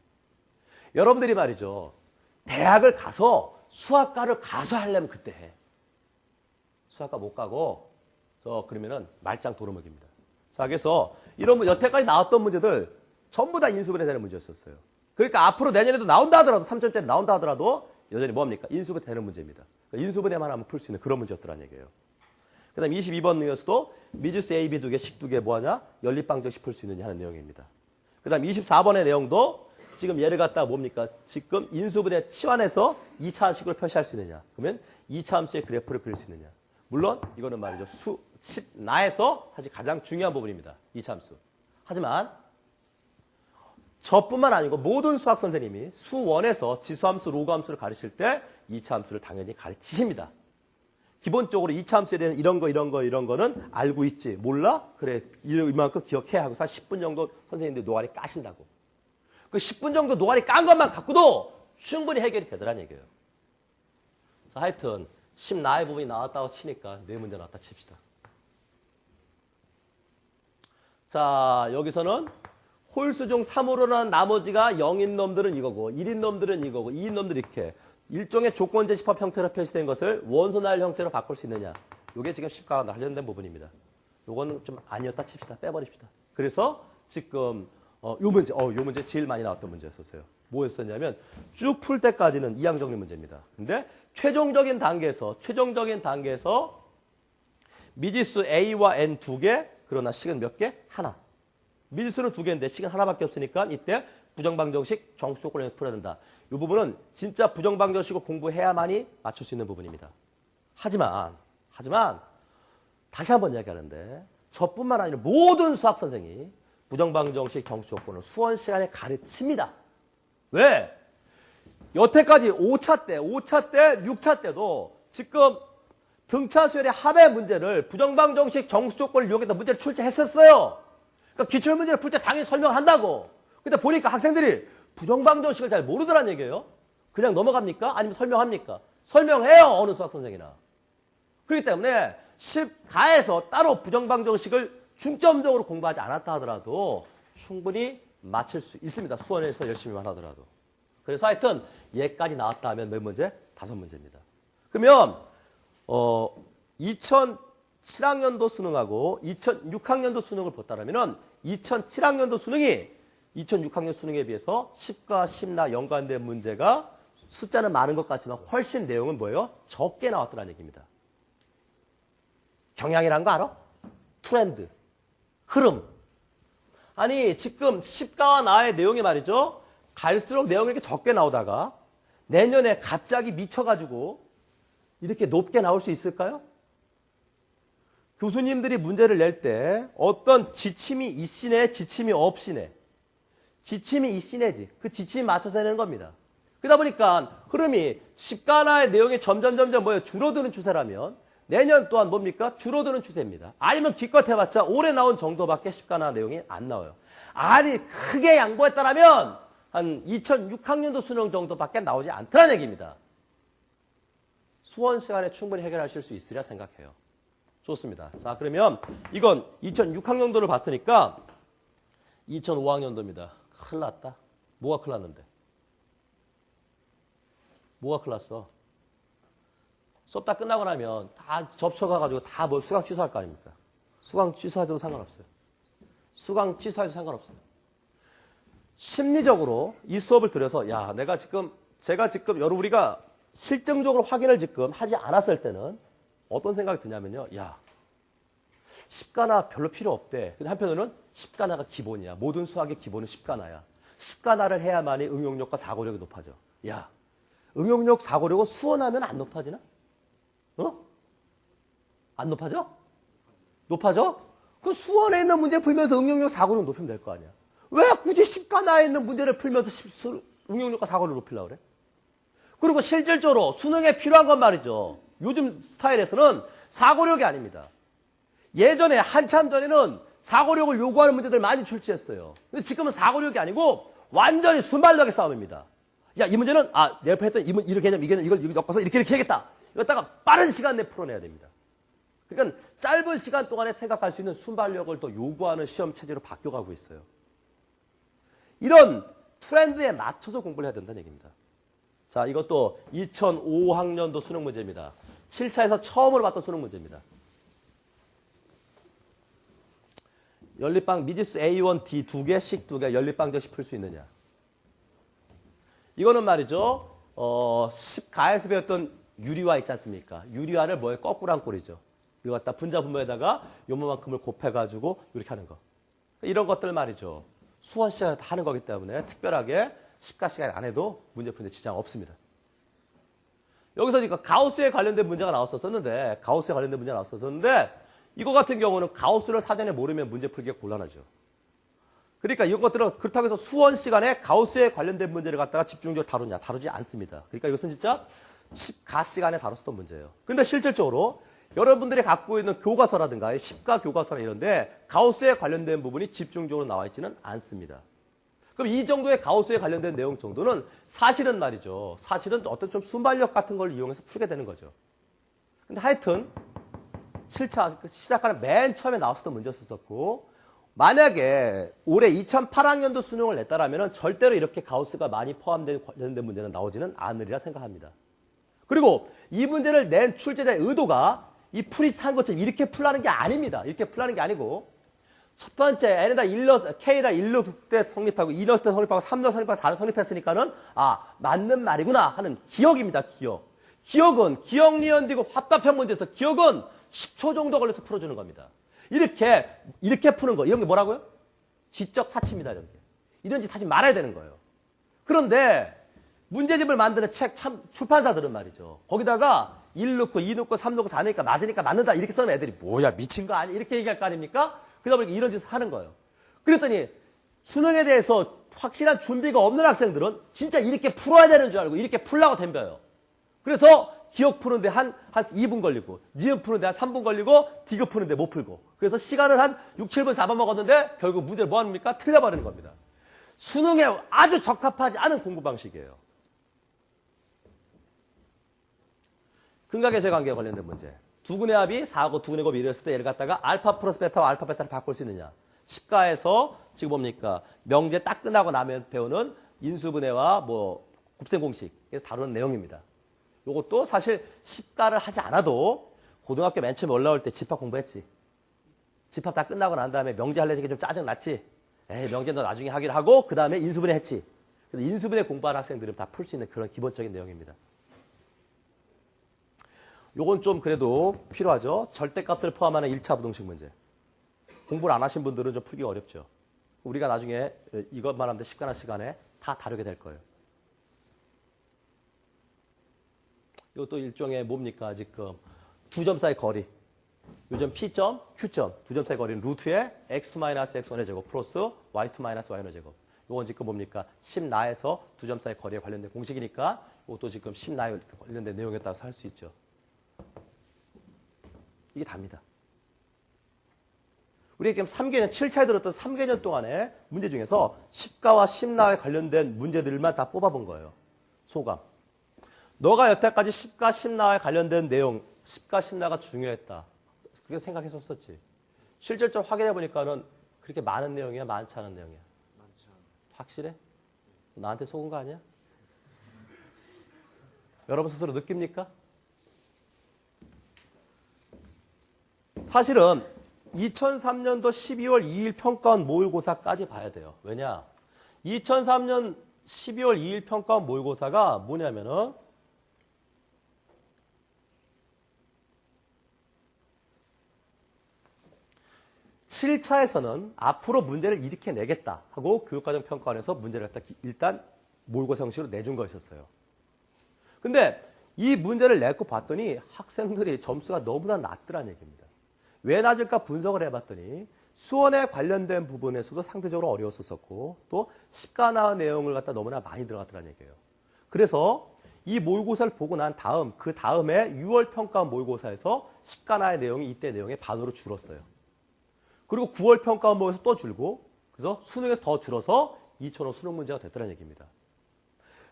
여러분들이 말이죠. 대학을 가서 수학과를 가서 하려면 그때 해. 수학과 못 가고, 그러면은 말짱 도루묵입니다. 자, 그래서 이런 여태까지 나왔던 문제들 전부 다 인수분해 되는 문제였었어요. 그러니까 앞으로 내년에도 나온다 하더라도 3점짜리 나온다 하더라도 여전히 뭡니까? 인수분해 되는 문제입니다. 그러니까 인수분해만 하면 풀 수 있는 그런 문제였더란 얘기예요. 그 다음에 22번 능에서도 미지수 A, B 두 개, 식 두 개 뭐하냐? 연립방정식 풀 수 있느냐 하는 내용입니다. 그 다음 24번의 내용도 지금 얘를 갖다가 뭡니까? 지금 인수분해 치환해서 2차함식으로 표시할 수 있느냐? 그러면 2차함수의 그래프를 그릴 수 있느냐? 물론 이거는 말이죠. 나에서 사실 가장 중요한 부분입니다. 2차함수. 하지만 저뿐만 아니고 모든 수학 선생님이 수원에서 지수함수, 로그함수를 가르칠 때 2차함수를 당연히 가르치십니다. 기본적으로 2차함수에 대한 이런 거는 알고 있지. 몰라? 그래. 이만큼 기억해 하고 한 10분 정도 선생님들이 노가리 까신다고. 그 10분 정도 노가리 깐 것만 갖고도 충분히 해결이 되더란 얘기예요. 자, 하여튼 10나의 부분이 나왔다고 치니까 네 문제 나왔다 칩시다. 자, 여기서는 홀수 중 3으로 난 나머지가 0인 놈들은 이거고 1인 놈들은 이거고 2인 놈들은 이렇게 일종의 조건제시법 형태로 표시된 것을 원소날 형태로 바꿀 수 있느냐. 이게 지금 10과 관련된 부분입니다. 요거는 좀 아니었다 칩시다. 빼버립시다. 그래서 지금 요 문제 제일 많이 나왔던 문제였었어요. 뭐였었냐면 쭉 풀 때까지는 이항정리 문제입니다. 근데 최종적인 단계에서 미지수 A와 N 두 개, 그러나 식은 몇 개? 하나. 미지수는 두 개인데 식은 하나밖에 없으니까 이때 부정방정식 정수조건을 풀어야 된다. 이 부분은 진짜 부정방정식을 공부해야만이 맞출 수 있는 부분입니다. 하지만 다시 한번 이야기하는데 저뿐만 아니라 모든 수학 선생이 부정방정식 정수조건을 수원 시간에 가르칩니다. 왜? 여태까지 5차 때, 6차 때도 지금 등차 수열의 합의 문제를 부정방정식 정수조건을 이용해서 문제를 출제했었어요. 그러니까 기출문제를 풀 때 당연히 설명한다고. 근데 보니까 학생들이 부정방정식을 잘 모르더란 얘기예요. 그냥 넘어갑니까? 아니면 설명합니까? 설명해요. 어느 수학 선생이나. 그렇기 때문에 10가에서 따로 부정방정식을 중점적으로 공부하지 않았다 하더라도 충분히 맞힐 수 있습니다. 수원에서 열심히만 하더라도. 그래서 하여튼 얘까지 나왔다 하면 몇 문제? 5문제입니다. 그러면 2007학년도 수능하고 2006학년도 수능을 봤다면 2007학년도 수능이 2006학년 수능에 비해서 10과 10나 연관된 문제가 숫자는 많은 것 같지만 훨씬 내용은 뭐예요? 적게 나왔더라는 얘기입니다. 경향이란 거 알아? 트렌드, 흐름. 아니 지금 10가와 나의 내용이 말이죠. 갈수록 내용이 이렇게 적게 나오다가 내년에 갑자기 미쳐가지고 이렇게 높게 나올 수 있을까요? 교수님들이 문제를 낼 때 어떤 지침이 있시네, 지침이 없시네. 지침이 있시네지. 그 지침에 맞춰서 내는 겁니다. 그러다 보니까 흐름이 10가나의 내용이 점점 뭐예요? 줄어드는 추세라면 내년 또한 뭡니까? 줄어드는 추세입니다. 아니면 기껏 해봤자 올해 나온 정도밖에 10가나 내용이 안 나와요. 아니 크게 양보했다라면 한 2006학년도 수능 정도밖에 나오지 않더라는 얘기입니다. 수원 시간에 충분히 해결하실 수 있으리라 생각해요. 좋습니다. 자 그러면 이건 2006학년도를 봤으니까 2005학년도입니다. 큰일 났다. 뭐가 큰일 났는데? 뭐가 큰일 났어? 수업 다 끝나고 나면 다 접속해가지고 다 뭐 수강 취소할 거 아닙니까? 수강 취소하셔도 상관없어요. 수강 취소해도 상관없어요. 심리적으로 이 수업을 들여서 야 제가 지금 우리가 실증적으로 확인을 지금 하지 않았을 때는 어떤 생각이 드냐면요. 야 10가나 별로 필요 없대. 근데 한편으로는 10가나가 기본이야. 모든 수학의 기본은 10가나야. 10가나를 해야만이 응용력과 사고력이 높아져. 야 응용력, 사고력은 수원하면 안 높아지나? 안 높아져? 높아져? 그 수원에 있는 문제 풀면서 응용력, 사고력 높이면 될 거 아니야. 왜 굳이 10가나에 있는 문제를 풀면서 응용력과 사고를 높이려고 그래? 그리고 실질적으로 수능에 필요한 건 말이죠. 요즘 스타일에서는 사고력이 아닙니다. 예전에 한참 전에는 사고력을 요구하는 문제들 많이 출제했어요. 근데 지금은 사고력이 아니고 완전히 순발력의 싸움입니다. 야, 이 문제는 내 옆에 했던 이 개념, 이걸 엮어서 이렇게 해야겠다. 이거다가 빠른 시간 내에 풀어내야 됩니다. 그러니까 짧은 시간 동안에 생각할 수 있는 순발력을 더 요구하는 시험 체제로 바뀌어가고 있어요. 이런 트렌드에 맞춰서 공부를 해야 된다는 얘기입니다. 자, 이것도 2005학년도 수능 문제입니다. 7차에서 처음으로 봤던 수능 문제입니다. 연립방 미지수 A1, D 2개, 식 2개, 연립방정식 풀 수 있느냐. 이거는 말이죠. 10가에서 배웠던 유리화 있지 않습니까? 유리화를 뭐에 거꾸로 한 꼴이죠. 이거 갖다 분자 분모에다가 요만큼을 곱해가지고 이렇게 하는 거. 이런 것들 말이죠. 수원 시간에 다 하는 거기 때문에 특별하게 10가 시간에 안 해도 문제 푸는데 지장 없습니다. 여기서 지금 가우스에 관련된 문제가 나왔었는데 이거 같은 경우는 가우스를 사전에 모르면 문제 풀기가 곤란하죠. 그러니까 이것들은 그렇다고 해서 수원 시간에 가우스에 관련된 문제를 갖다가 집중적으로 다루냐? 다루지 않습니다. 그러니까 이것은 진짜 10가 시간에 다뤘었던 문제예요. 근데 실질적으로 여러분들이 갖고 있는 교과서라든가 10가 교과서나 이런데 가우스에 관련된 부분이 집중적으로 나와 있지는 않습니다. 그럼 이 정도의 가우스에 관련된 내용 정도는 사실은 말이죠. 사실은 어떤 좀 순발력 같은 걸 이용해서 풀게 되는 거죠. 근데 하여튼 7차 시작하는 맨 처음에 나왔었던 문제였었고 만약에 올해 2008학년도 수능을 냈다라면 절대로 이렇게 가우스가 많이 포함된 관련된 문제는 나오지는 않으리라 생각합니다. 그리고 이 문제를 낸 출제자의 의도가 이 풀이한 것처럼 이렇게 풀라는 게 아닙니다. 이렇게 풀라는 게 아니고 첫 번째 N에다 1넣, K에다 1넣 때 성립하고 2 넣을 때 성립하고 3 넣을 때 성립하고 4 넣을 때 성립했으니까는 맞는 말이구나 하는 기억입니다. 기억은 기억리언디고 합답형 문제에서 기억은 10초 정도 걸려서 풀어주는 겁니다. 이렇게 푸는 거 이런 게 뭐라고요? 지적 사치입니다. 이런 짓 하지 말아야 되는 거예요. 그런데 문제집을 만드는 책 출판사들은 말이죠. 거기다가 1 넣고 2 넣고 3 넣고 4 넣으니까 맞으니까 맞는다 이렇게 써면 애들이 뭐야 미친 거 아니야 이렇게 얘기할 거 아닙니까? 그러다 보니까 이런 짓을 하는 거예요. 그랬더니 수능에 대해서 확실한 준비가 없는 학생들은 진짜 이렇게 풀어야 되는 줄 알고 이렇게 풀라고 덤벼요. 그래서 기억 푸는데 한 2분 걸리고 니은 푸는데 한 3분 걸리고 디귿 푸는데 못 풀고 그래서 시간을 한 6, 7분, 4분 먹었는데 결국 문제를 뭐 합니까? 틀려버리는 겁니다. 수능에 아주 적합하지 않은 공부 방식이에요. 근각계세 관계와 관련된 문제. 두근의 합이 4고 두근의 곱이 이랬을 때 얘를 갖다가 알파 플러스 베타와 알파 베타를 바꿀 수 있느냐. 10가에서 지금 뭡니까? 명제 딱 끝나고 나면 배우는 인수분해와 뭐 곱셈 공식에서 다루는 내용입니다. 이것도 사실 10가를 하지 않아도 고등학교 맨 처음에 올라올 때 집합 공부했지. 집합 다 끝나고 난 다음에 명제 하려니까 좀 짜증났지. 에이, 명제 너 나중에 하기로 하고 그 다음에 인수분해 했지. 그래서 인수분해 공부하는 학생들은 다 풀 수 있는 그런 기본적인 내용입니다. 요건 좀 그래도 필요하죠. 절대값을 포함하는 1차 부등식 문제. 공부를 안 하신 분들은 좀 풀기가 어렵죠. 우리가 나중에 이것만 하면 10가나 시간에 다 다루게 될 거예요. 이것도 일종의 뭡니까? 지금 두 점 사이 거리. 요점 P점, Q점, 두 점 사이 거리는 루트에 x2-x1의 제곱 플러스 y2-y1의 제곱. 이건 지금 뭡니까? 10나에서 두 점 사이 거리에 관련된 공식이니까 이것도 지금 10나에 관련된 내용에 따라서 할 수 있죠. 이게 답니다. 우리가 지금 3개년, 7차에 들었던 3개년 동안의 문제 중에서 10가와 10나에 관련된 문제들만 다 뽑아본 거예요. 소감. 너가 여태까지 10가, 10나에 관련된 내용, 10가, 10나가 중요했다. 그렇게 생각했었었지. 실질적으로 확인해 보니까는 그렇게 많은 내용이야, 많지 않은 내용이야? 많지 않아. 확실해? 나한테 속은 거 아니야? 여러분 스스로 느낍니까? 사실은 2003년도 12월 2일 평가원 모의고사까지 봐야 돼요. 왜냐? 2003년 12월 2일 평가원 모의고사가 뭐냐면은 7차에서는 앞으로 문제를 이렇게 내겠다 하고 교육과정평가원에서 문제를 갖다 일단 모의고사 형식으로 내준 거였었어요. 근데 이 문제를 내고 봤더니 학생들이 점수가 너무나 낮더란 얘기입니다. 왜 낮을까 분석을 해봤더니 수원에 관련된 부분에서도 상대적으로 어려웠었고 또 10가나 내용을 갖다 너무나 많이 들어갔더란 얘기예요. 그래서 이 모의고사를 보고 난 다음 그 다음에 6월 평가원 모의고사에서 10가나의 내용이 이때 내용의 반으로 줄었어요. 그리고 9월 평가원 모의고사 또 줄고 그래서 수능에 더 줄어서 2005 수능 문제가 됐다는 얘기입니다.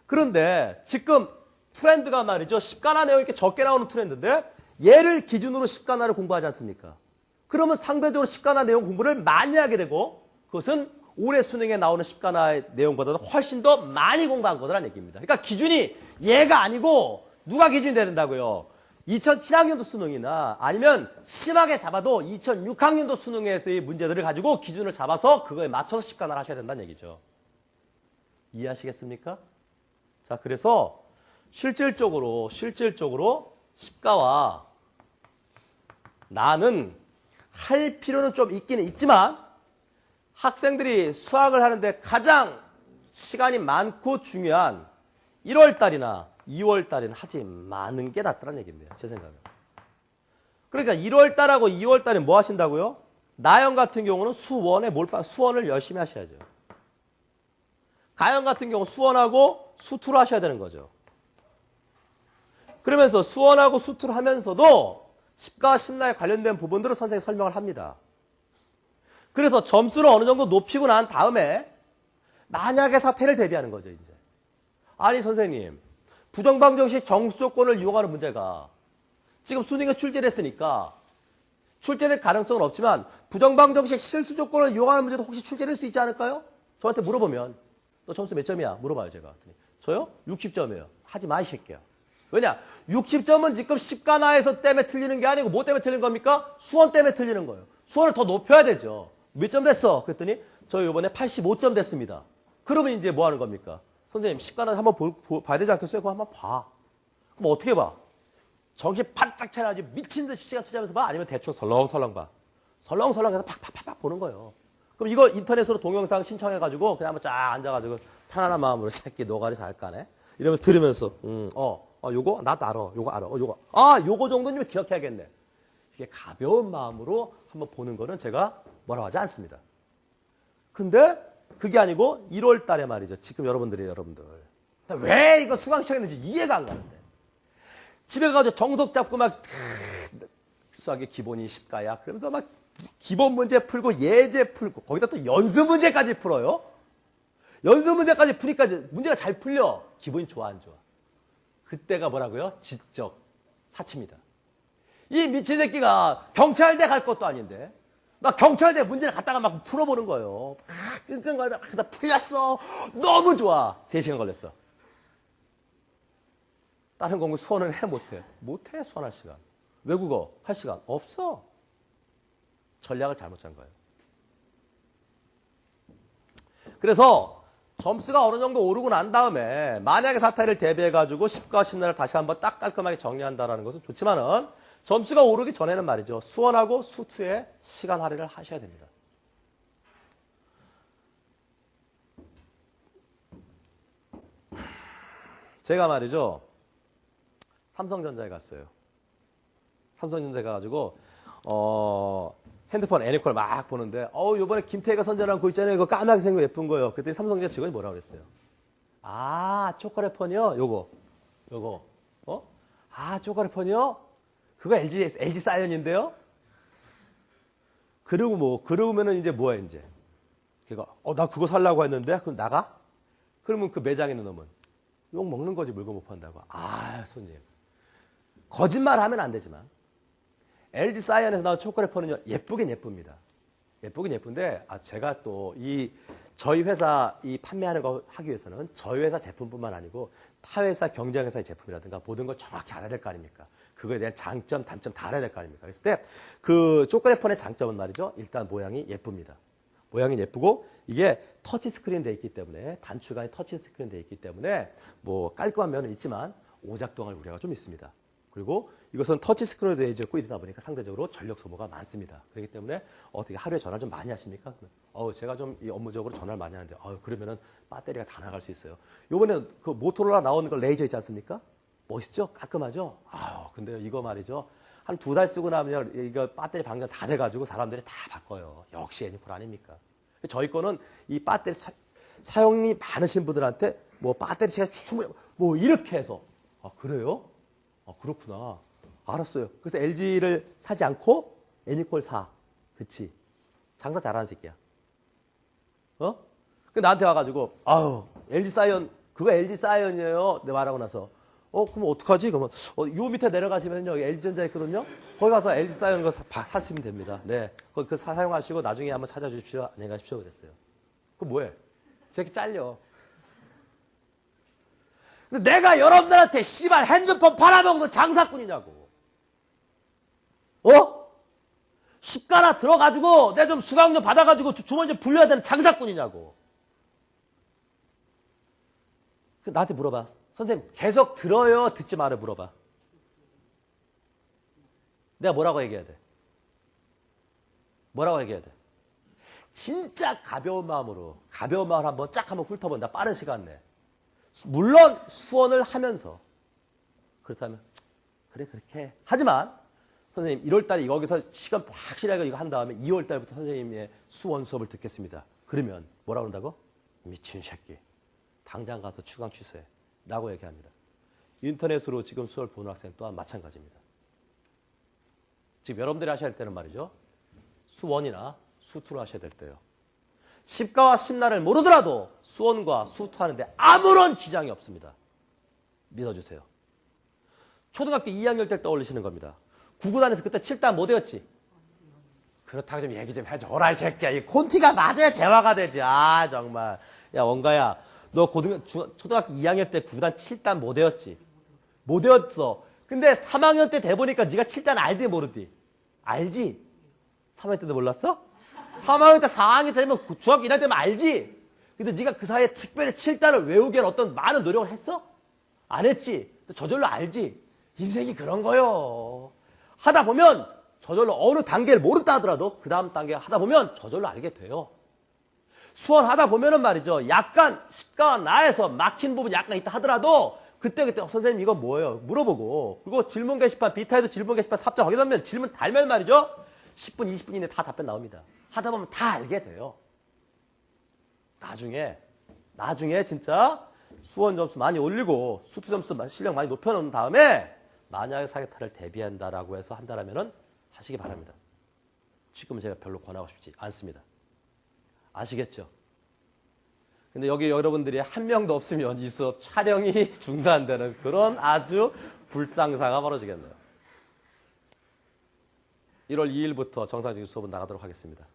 그런데 지금 트렌드가 말이죠. 10가나 내용이 이렇게 적게 나오는 트렌드인데 얘를 기준으로 10가나를 공부하지 않습니까? 그러면 상대적으로 10가나 내용 공부를 많이 하게 되고 그것은 올해 수능에 나오는 10가나의 내용보다도 훨씬 더 많이 공부한 거라는 얘기입니다. 그러니까 기준이 얘가 아니고 누가 기준이 돼야 된다고요? 2007학년도 수능이나 아니면 심하게 잡아도 2006학년도 수능에서의 문제들을 가지고 기준을 잡아서 그거에 맞춰서 10가나를 하셔야 된다는 얘기죠. 이해하시겠습니까? 자, 그래서 실질적으로 10가와 나는 할 필요는 좀 있기는 있지만 학생들이 수학을 하는데 가장 시간이 많고 중요한 1월달이나 2월달에는 하지 마는 게 낫다는 얘기입니다. 제 생각은. 그러니까 1월달하고 2월달에 뭐 하신다고요? 나영 같은 경우는 수원을 열심히 하셔야죠. 가영 같은 경우 수원하고 수투를 하셔야 되는 거죠. 그러면서 수원하고 수투를 하면서도 10가 10나에 관련된 부분들을 선생님이 설명을 합니다. 그래서 점수를 어느 정도 높이고 난 다음에 만약의 사태를 대비하는 거죠, 이제. 아니, 선생님. 부정방정식 정수 조건을 이용하는 문제가 지금 수능에 출제를 했으니까 출제될 가능성은 없지만 부정방정식 실수 조건을 이용하는 문제도 혹시 출제될 수 있지 않을까요? 저한테 물어보면 너 점수 몇 점이야? 물어봐요, 제가. 저요? 60점이에요. 하지 마, 이 새끼야. 왜냐? 60점은 지금 10가나에서 때문에 틀리는 게 아니고 뭐 때문에 틀린 겁니까? 수원 때문에 틀리는 거예요. 수원을 더 높여야 되죠. 몇 점 됐어? 그랬더니 저 이번에 85점 됐습니다. 그러면 이제 뭐 하는 겁니까? 선생님 10가나 한번 봐야 되지 않겠어요? 그거 한번 봐. 그럼 어떻게 봐? 정신 바짝 차려야지 미친 듯이 시간 투자하면서 봐? 아니면 대충 설렁설렁 봐? 설렁설렁해서 팍팍팍 보는 거예요. 그럼 이거 인터넷으로 동영상 신청해가지고 그냥 한번 쫙 앉아가지고 편안한 마음으로 새끼 노가리 잘 까네? 이러면서 들으면서 요거 나도 알아. 요거 알아. 요거 정도는 기억해야겠네. 이게 가벼운 마음으로 한번 보는 거는 제가 뭐라고 하지 않습니다. 근데 그게 아니고 1월 달에 말이죠. 지금 여러분들. 왜 이거 수강 시작했는지 이해가 안 가는데. 집에 가서 정석 잡고 막 수학의 기본이 10가야. 그러면서 막 기본 문제 풀고 예제 풀고 거기다 또 연습 문제까지 풀어요. 연습 문제까지 푸니까 문제가 잘 풀려. 기분이 좋아 안 좋아? 그때가 뭐라고요? 지적 사치입니다. 이 미친 새끼가 경찰대 갈 것도 아닌데 막 경찰대 문제를 갖다가 막 풀어보는 거예요. 막 끙끙거리다 막 그다 풀렸어. 너무 좋아. 3시간 걸렸어. 다른 공부 수원은 해 못해? 못해 수원할 시간. 외국어 할 시간 없어. 전략을 잘못 짠 거예요. 그래서 점수가 어느 정도 오르고 난 다음에 만약에 사태를 대비해가지고 10과 10나를 다시 한번 딱 깔끔하게 정리한다는 것은 좋지만은 점수가 오르기 전에는 말이죠. 수원하고 수투에 시간 할애를 하셔야 됩니다. 제가 말이죠. 삼성전자에 갔어요. 삼성전자에 가가지고 핸드폰 애니콜 막 보는데 요번에 김태희가 선전한 거 있잖아요. 이거 까맣게 생겨 예쁜 거요. 그랬더니 삼성전자 직원이 뭐라고 그랬어요? 아, 초콜릿 폰이요? 요거. 아, 초콜릿 폰이요? 그거 LG 사이언인데요? 그러면은 이제 뭐야, 이제. 걔가, 나 그거 살라고 했는데? 그럼 나가? 그러면 그 매장에 있는 놈은 욕 먹는 거지, 물건 못 판다고. 아, 손님. 거짓말 하면 안 되지만. LG 사이언에서 나온 초콜릿 폰은요, 예쁘긴 예쁩니다. 예쁘긴 예쁜데, 제가 또 저희 회사 판매하는 거 하기 위해서는 저희 회사 제품뿐만 아니고 타 회사 경쟁회사의 제품이라든가 모든 걸 정확히 알아야 될 거 아닙니까? 그거에 대한 장점, 단점 다 알아야 될 거 아닙니까? 그랬을 때 그 초콜릿 폰의 장점은 말이죠. 일단 모양이 예쁩니다. 모양이 예쁘고 이게 터치 스크린 돼 있기 때문에 단축간이 터치 스크린 돼 있기 때문에 뭐 깔끔한 면은 있지만 오작동할 우려가 좀 있습니다. 그리고 이것은 터치 스크린으로 되어 있고 이러다 보니까 상대적으로 전력 소모가 많습니다. 그렇기 때문에 어떻게 하루에 전화를 좀 많이 하십니까? 제가 좀 이 업무적으로 전화를 많이 하는데 그러면은 배터리가 다 나갈 수 있어요. 요번에 그 모토로라 나오는 거 레이저 있지 않습니까? 멋있죠? 깔끔하죠? 근데 이거 말이죠. 한 2달 쓰고 나면 이거 배터리 방전 다 돼가지고 사람들이 다 바꿔요. 역시 애니콜 아닙니까? 저희 거는 이 배터리 사용이 많으신 분들한테 뭐 배터리 시간 충분히 뭐 이렇게 해서 그래요? 그렇구나. 알았어요. 그래서 LG를 사지 않고 애니콜 사. 그치. 장사 잘하는 새끼야. 그 나한테 와가지고, LG 사이언, 그거 LG 사이언이에요. 내가 말하고 나서. 그럼 어떡하지? 그러면, 요 밑에 내려가시면요. LG전자 있거든요. 거기 가서 LG 사이언 거 사시면 됩니다. 네. 그 사용하시고 나중에 한번 찾아주십시오. 안녕히 가십시오. 그랬어요. 그럼 뭐해? 새끼 잘려. 근데 내가 여러분들한테 씨발 핸드폰 팔아먹는 장사꾼이냐고. 십 가나 들어가지고 내가 좀 수강 좀 받아가지고 주머니 좀 불려야 되는 장사꾼이냐고. 나한테 물어봐. 선생님 계속 들어요? 듣지 말아요? 물어봐. 내가 뭐라고 얘기해야 돼? 뭐라고 얘기해야 돼? 진짜 가벼운 마음으로 한번 쫙 한번 훑어본다. 빠른 시간 내에. 물론 수원을 하면서 그렇다면 그래 그렇게 해. 하지만 선생님 1월 달에 여기서 시간 확실하게 이거 한 다음에 2월 달부터 선생님의 수원 수업을 듣겠습니다. 그러면 뭐라 그런다고? 미친 새끼. 당장 가서 추강 취소해. 라고 얘기합니다. 인터넷으로 지금 수업을 보는 학생 또한 마찬가지입니다. 지금 여러분들이 하셔야 할 때는 말이죠. 수원이나 수투로 하셔야 될 때요. 10가와 10나를 모르더라도 수원과 수투하는데 아무런 지장이 없습니다. 믿어주세요. 초등학교 2학년 때 떠올리시는 겁니다. 구구단에서 그때 7단 못 외웠지? 그렇다고 좀 얘기 좀 해줘라 이 새끼야. 이 콘티가 맞아야 대화가 되지. 정말. 야 원가야 너 초등학교 2학년 때 구구단 7단 못 외웠지? 못 외웠어. 근데 3학년 때 돼보니까 네가 7단 알디 모르디? 알지? 3학년 때도 몰랐어? 3학년 때 4학년 때 되면 중학교 1학년 때면 알지? 근데 네가 그 사이에 특별히 7단을 외우기 위한 어떤 많은 노력을 했어? 안 했지? 저절로 알지? 인생이 그런 거요. 하다 보면 저절로 어느 단계를 모른다 하더라도 그 다음 단계 하다 보면 저절로 알게 돼요. 수원하다 보면은 말이죠. 약간 10가와 나에서 막힌 부분이 약간 있다 하더라도 그때 선생님 이거 뭐예요? 물어보고 그리고 질문 게시판 비타에서 질문 게시판 삽장 확인하면 질문 달면 말이죠. 10분 20분 이내에 다 답변 나옵니다. 하다 보면 다 알게 돼요. 나중에 진짜 수원 점수 많이 올리고 수투 점수 실력 많이 높여놓은 다음에 만약에 사기탈을 대비한다라고 해서 한다라면은 하시기 바랍니다. 지금은 제가 별로 권하고 싶지 않습니다. 아시겠죠? 근데 여기 여러분들이 한 명도 없으면 이 수업 촬영이 중단되는 그런 아주 불상사가 벌어지겠네요. 1월 2일부터 정상적인 수업은 나가도록 하겠습니다.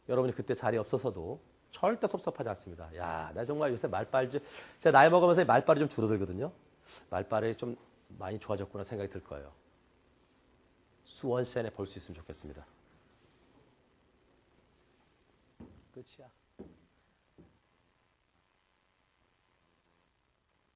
여러분이 그때 자리에 없어서도 절대 섭섭하지 않습니다. 야, 나 정말 요새 말빨, 제가 나이 먹으면서 말빨이 좀 줄어들거든요. 말빨이 좀 많이 좋아졌구나 생각이 들 거예요. 수원센에 볼 수 있으면 좋겠습니다. 끝이야.